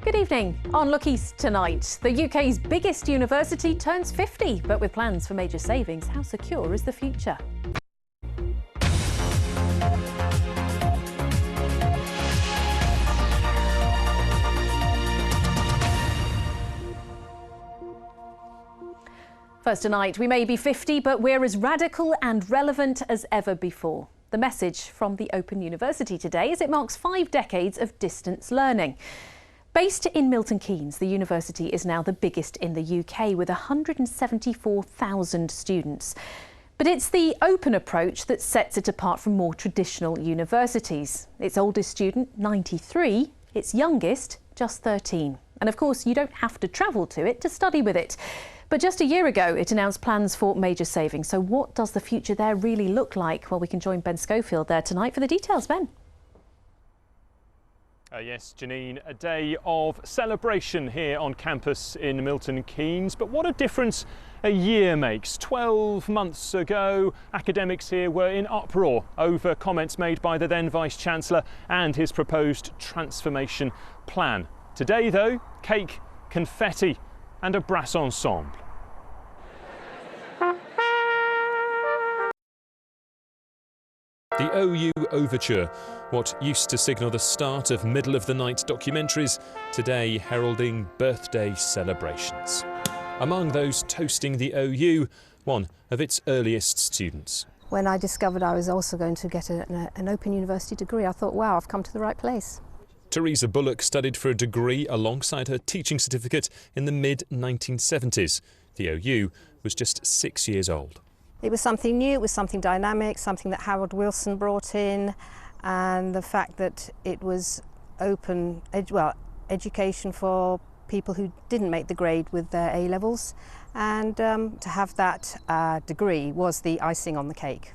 Good evening. On Lookeast tonight, the UK's biggest university turns 50, but with plans for major savings, how secure is the future? First tonight, we may be 50, but we're as radical and relevant as ever before. The message from the Open University today is it marks 5 decades of distance learning. Based in Milton Keynes, the university is now the biggest in the UK with 174,000 students. But it's the open approach that sets it apart from more traditional universities. Its oldest student, 93, its youngest, just 13. And of course, you don't have to travel to it to study with it. But just a year ago, it announced plans for major savings. So what does the future there really look like? Well, we can join Ben Schofield there tonight for the details. Ben. Yes, Janine, a day of celebration here on campus in Milton Keynes. But what a difference a year makes. 12 months ago, academics here were in uproar over comments made by the then Vice-Chancellor and his proposed transformation plan. Today, though, cake, confetti and a brass ensemble. The OU Overture, what used to signal the start of middle-of-the-night documentaries, today heralding birthday celebrations. Among those toasting the OU, one of its earliest students. When I discovered I was also going to get an Open University degree, I thought, wow, I've come to the right place. Teresa Bullock studied for a degree alongside her teaching certificate in the mid-1970s. The OU was just 6 years old. It was something new, it was something dynamic, something that Harold Wilson brought in, and the fact that it was open, education for people who didn't make the grade with their A-levels, and to have that degree was the icing on the cake.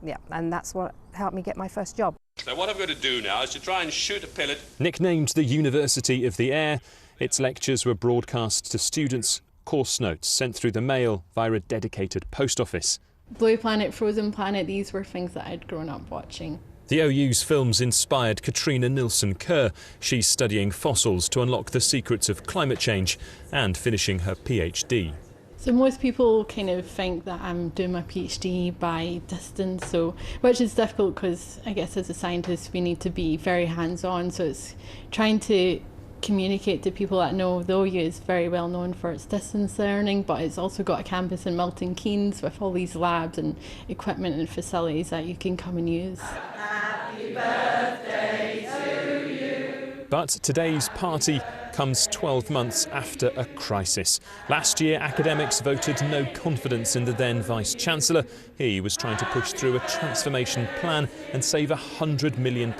Yeah, and that's what helped me get my first job. So what I'm going to do now is to try and shoot a pellet. Nicknamed the University of the Air, its lectures were broadcast to students, course notes sent through the mail via a dedicated post office. Blue Planet, Frozen Planet, these were things that I'd grown up watching. The OU's films inspired Katrina Nilsson-Kerr. She's studying fossils to unlock the secrets of climate change and finishing her PhD. So most people kind of think that I'm doing my PhD by distance, which is difficult because I guess as a scientist we need to be very hands-on, so it's trying to communicate to people that know the OU is very well known for its distance learning, but it's also got a campus in Milton Keynes with all these labs and equipment and facilities that you can come and use. Happy birthday to you. But today's party comes 12 months after a crisis. Last year, academics voted no confidence in the then Vice-Chancellor. He was trying to push through a transformation plan and save £100 million.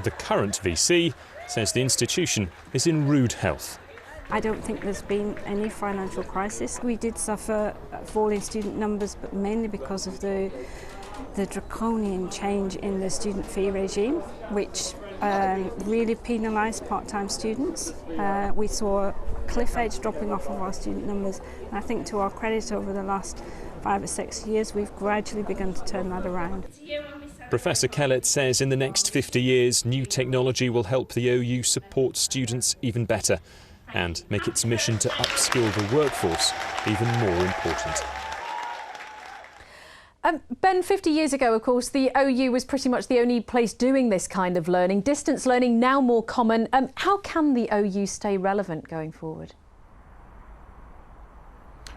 The current VC says the institution is in rude health. I don't think there's been any financial crisis. We did suffer a fall in student numbers, but mainly because of the draconian change in the student fee regime, which really penalised part-time students. We saw a cliff edge dropping off of our student numbers, and I think to our credit over the last 5 or 6 years we've gradually begun to turn that around. Professor Kellett says in the next 50 years new technology will help the OU support students even better and make its mission to upskill the workforce even more important. Ben, 50 years ago, of course, the OU was pretty much the only place doing this kind of learning. Distance learning now more common. How can the OU stay relevant going forward?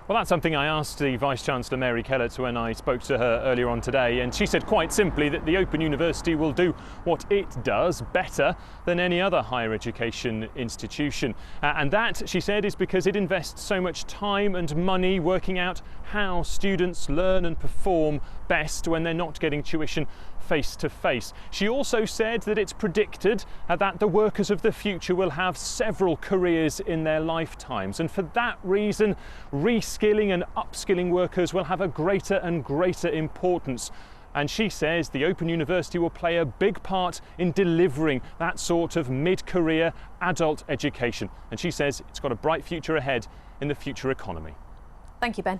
Well, that's something I asked the Vice-Chancellor Mary Kellett when I spoke to her earlier on today, and she said quite simply that the Open University will do what it does better than any other higher education institution. And that, she said, is because it invests so much time and money working out how students learn and perform best when they're not getting tuition face to face. She also said that it's predicted that the workers of the future will have several careers in their lifetimes, and for that reason reskilling and upskilling workers will have a greater and greater importance. And she says the Open University will play a big part in delivering that sort of mid-career adult education, and she says it's got a bright future ahead in the future economy. Thank you, Ben.